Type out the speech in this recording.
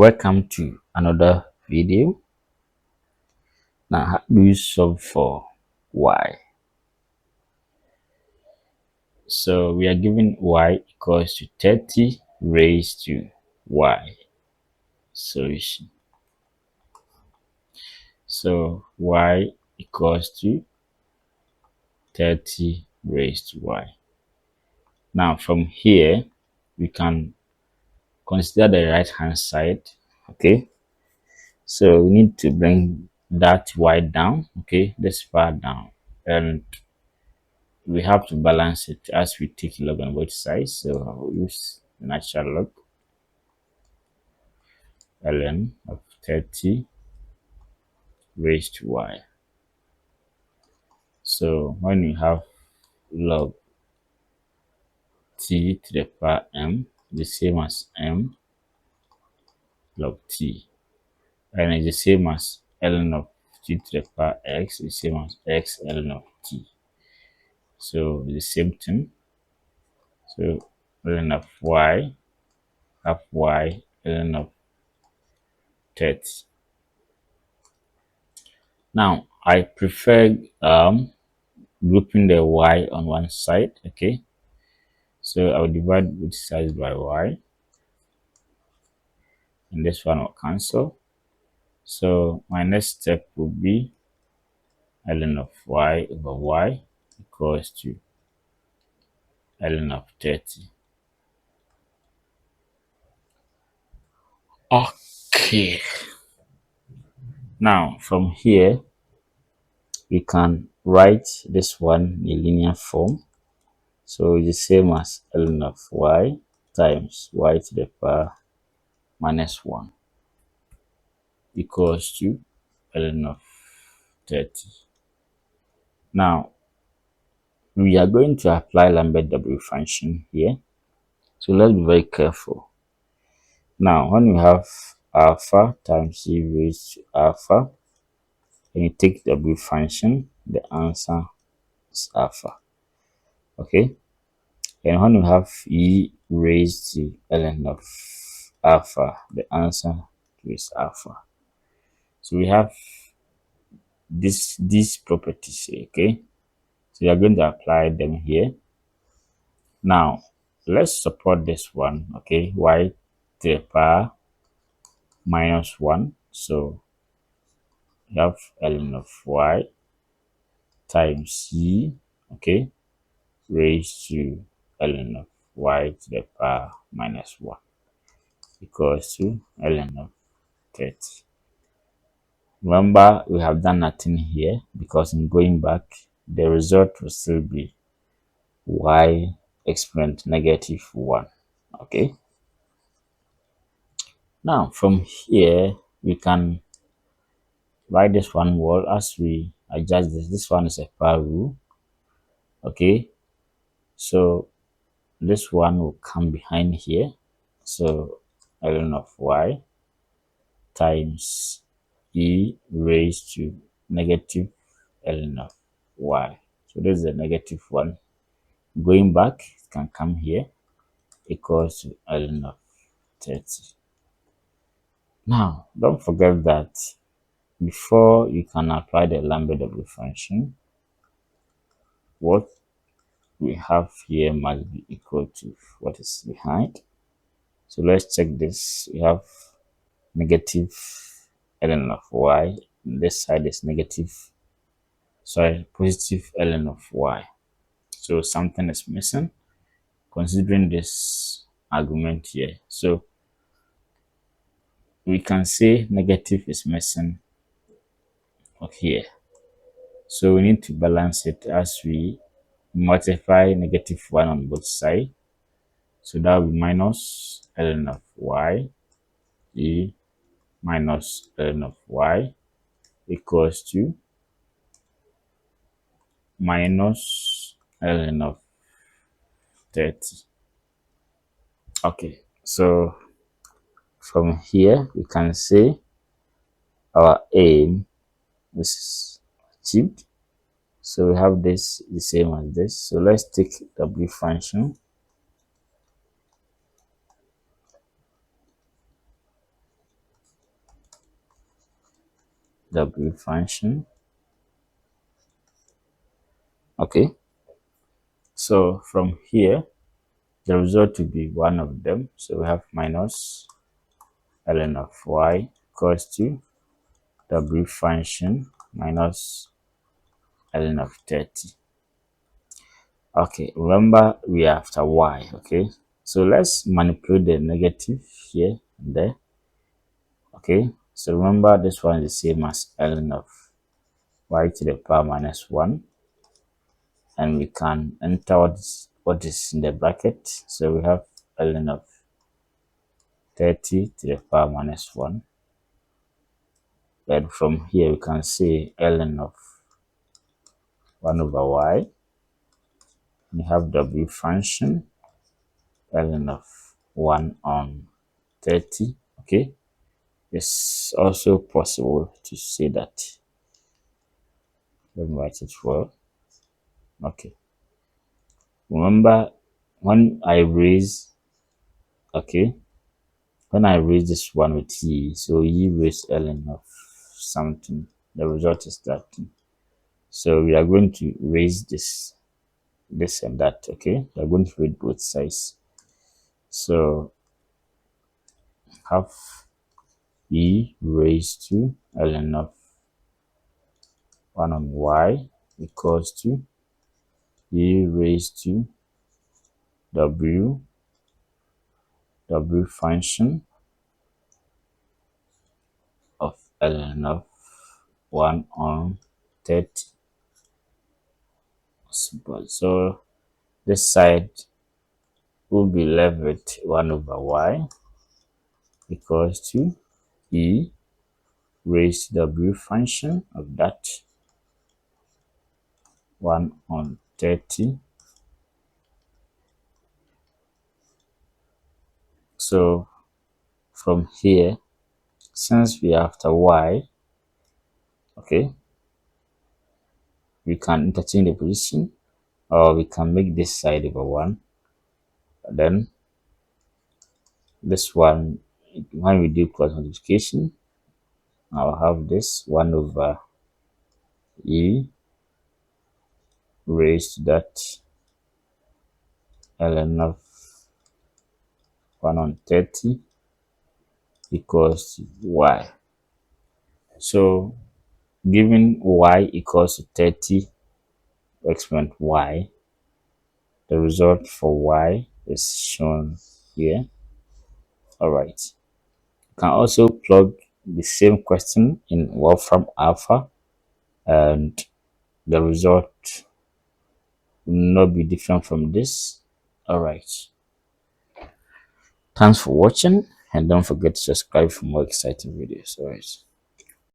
Welcome to another video. Now, how do you solve for y? So we are given y equals to 30 raised to y solution. So y equals to 30 raised to y. Now from here, we can consider the right hand side. Okay, so we need to bring that y down. Okay, this far down, and we have to balance it as we take log on both sides. So I'll use natural log ln of 30 raised to y. So when you have log t to the power m, the same as m log t, and it's the same as ln of t to the power x, the same as x ln of t. So the same thing. So ln of y half y ln of 30. Now I prefer grouping the y on one side. Okay, so I'll divide both sides by y, and this one will cancel. So my next step will be ln of y over y equals to ln of 30. Okay, now from here we can write this one in a linear form. So it's the same as ln of y times y to the power minus 1 equals to ln of 30. Now we are going to apply Lambert W function here, so let's be very careful. Now when we have alpha times e raised to alpha, and you take W function, the answer is alpha. Okay, and when we have e raised to ln of alpha, the answer is alpha. So we have these properties here. Okay, so we are going to apply them here. Now let's support this one. Okay, y to the power minus 1. So you have ln of y times e, okay, raised to ln of y to the power minus 1 equals to ln of 30. Remember, we have done nothing here because in going back, the result will still be y exponent negative 1. Okay. Now from here, we can write this one wall as we adjust this. This one is a power rule. Okay. So this one will come behind here. So ln of y times e raised to negative ln of y. So this is a negative one. Going back, it can come here equals to ln of 30. Now, don't forget that before you can apply the Lambert W function, what we have here must be equal to what is behind. So let's check this. We have negative ln of y. This side is positive ln of y. So something is missing considering this argument here. So we can say negative is missing here. So we need to balance it as we multiply negative 1 on both sides. So that will be minus ln of y e minus ln of y equals to minus ln of 30. Okay, so from here we can say our aim is achieved. So we have this the same as this. So let's take W function. W function. Okay, so from here the result will be one of them. So we have minus ln of y equals to W function minus ln of 30. Okay, remember we are after y. Okay, so let's manipulate the negative here and there. Okay, so remember this one is the same as ln of y to the power minus 1, and we can enter what is in the bracket. So we have ln of 30 to the power minus 1. And from here we can say ln of 1 over y. We have w function ln of 1 on 30. Okay, it's also possible to say that. Let me write it well. Okay, remember when I raise, okay, when I raise this one with e, so e raised ln of something, the result is that. So we are going to raise this and that. Okay, we are going to read both sides. So have e raised to ln of 1 on y equals to e raised to w function of ln of 1 on 30. Simple. So this side will be left with 1 over y equals to e raised to w function of that 1 on 30. So from here, since we are after y, okay, we can interchange the position, or we can make this side over 1. Then this one, when we do cross multiplication, I'll have this 1 over e raised to that ln of 1 on 30 equals to y. So given y equals to 30, exponent y, the result for y is shown here. All right. You can also plug the same question in Wolfram Alpha, and the result will not be different from this. All right. Thanks for watching, and don't forget to subscribe for more exciting videos. All right.